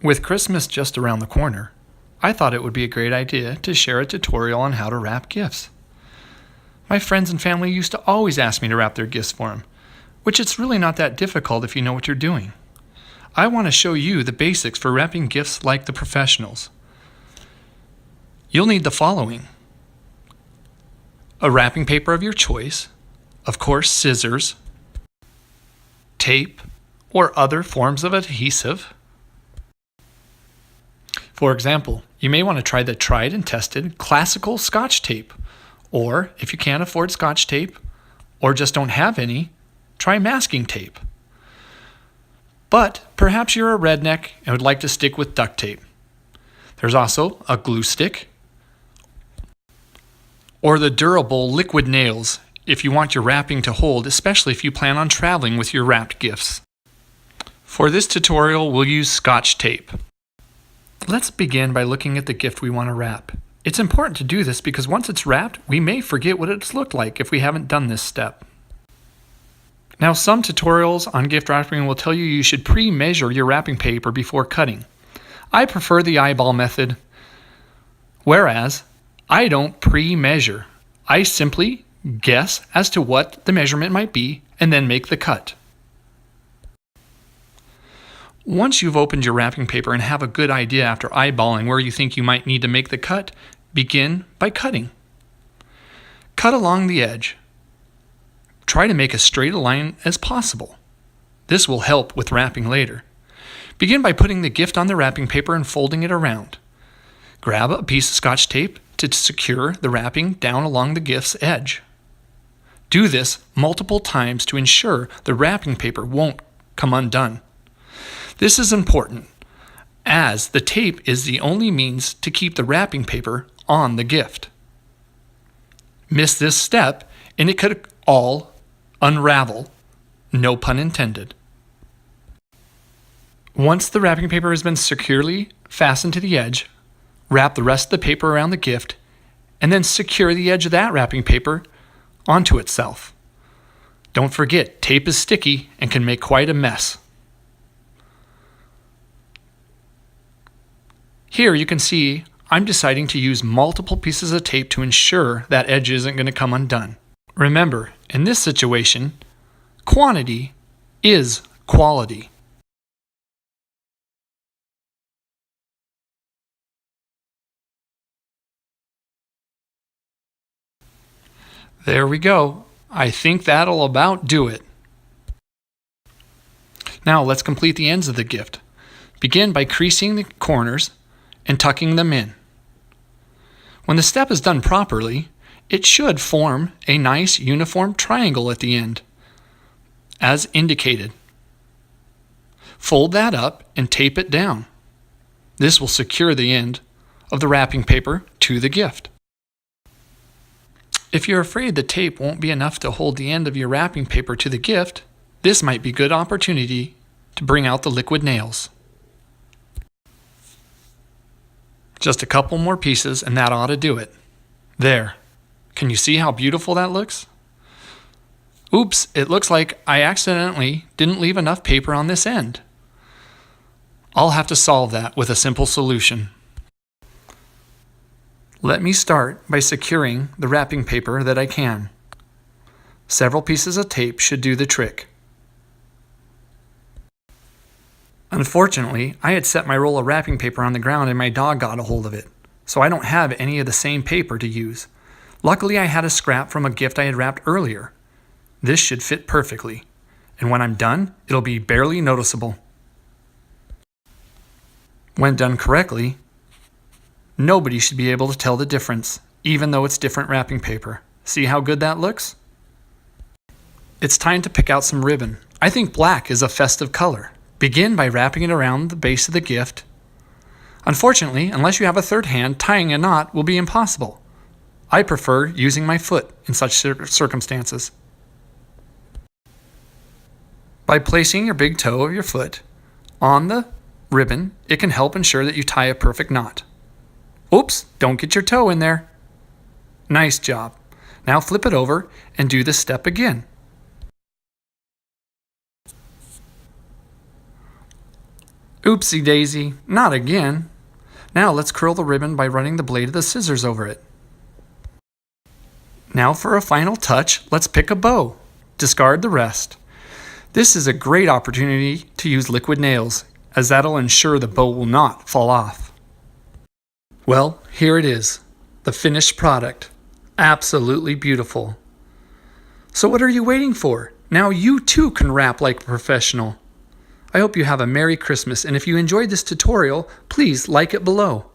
With Christmas just around the corner, I thought it would be a great idea to share a tutorial on how to wrap gifts. My friends and family used to always ask me to wrap their gifts for them, which it's really not that difficult if you know what you're doing. I want to show you the basics for wrapping gifts like the professionals. You'll need the following: a wrapping paper of your choice, of course scissors, tape, or other forms of adhesive. For example, you may want to try the tried and tested classical Scotch tape, or if you can't afford Scotch tape, or just don't have any, try masking tape. But perhaps you're a redneck and would like to stick with duct tape. There's also a glue stick, or the durable liquid nails if you want your wrapping to hold, especially if you plan on traveling with your wrapped gifts. For this tutorial, we'll use Scotch tape. Let's begin by looking at the gift we want to wrap. It's important to do this because once it's wrapped, we may forget what it's looked like if we haven't done this step. Now, some tutorials on gift wrapping will tell you should pre-measure your wrapping paper before cutting. I prefer the eyeball method, whereas I don't pre-measure. I simply guess as to what the measurement might be and then make the cut. Once you've opened your wrapping paper and have a good idea after eyeballing where you think you might need to make the cut, begin by cutting. Cut along the edge. Try to make as straight a line as possible. This will help with wrapping later. Begin by putting the gift on the wrapping paper and folding it around. Grab a piece of Scotch tape to secure the wrapping down along the gift's edge. Do this multiple times to ensure the wrapping paper won't come undone. This is important, as the tape is the only means to keep the wrapping paper on the gift. Miss this step, and it could all unravel, no pun intended. Once the wrapping paper has been securely fastened to the edge, wrap the rest of the paper around the gift, and then secure the edge of that wrapping paper onto itself. Don't forget, tape is sticky and can make quite a mess. Here you can see I'm deciding to use multiple pieces of tape to ensure that edge isn't going to come undone. Remember, in this situation, quantity is quality. There we go. I think that'll about do it. Now let's complete the ends of the gift. Begin by creasing the corners and tucking them in. When the step is done properly, it should form a nice uniform triangle at the end, as indicated. Fold that up and tape it down. This will secure the end of the wrapping paper to the gift. If you're afraid the tape won't be enough to hold the end of your wrapping paper to the gift, this might be a good opportunity to bring out the liquid nails. Just a couple more pieces and that ought to do it. There. Can you see how beautiful that looks? Oops, it looks like I accidentally didn't leave enough paper on this end. I'll have to solve that with a simple solution. Let me start by securing the wrapping paper that I can. Several pieces of tape should do the trick. Unfortunately, I had set my roll of wrapping paper on the ground and my dog got a hold of it, so I don't have any of the same paper to use. Luckily, I had a scrap from a gift I had wrapped earlier. This should fit perfectly, and when I'm done, it'll be barely noticeable. When done correctly, nobody should be able to tell the difference, even though it's different wrapping paper. See how good that looks? It's time to pick out some ribbon. I think black is a festive color. Begin by wrapping it around the base of the gift. Unfortunately, unless you have a third hand, tying a knot will be impossible. I prefer using my foot in such circumstances. By placing your big toe of your foot on the ribbon, it can help ensure that you tie a perfect knot. Oops, don't get your toe in there. Nice job. Now flip it over and do this step again. Oopsie daisy, not again. Now let's curl the ribbon by running the blade of the scissors over it. Now for a final touch, let's pick a bow. Discard the rest. This is a great opportunity to use liquid nails, as that'll ensure the bow will not fall off. Well, here it is, the finished product. Absolutely beautiful. So what are you waiting for? Now you too can wrap like a professional. I hope you have a Merry Christmas, and if you enjoyed this tutorial, please like it below.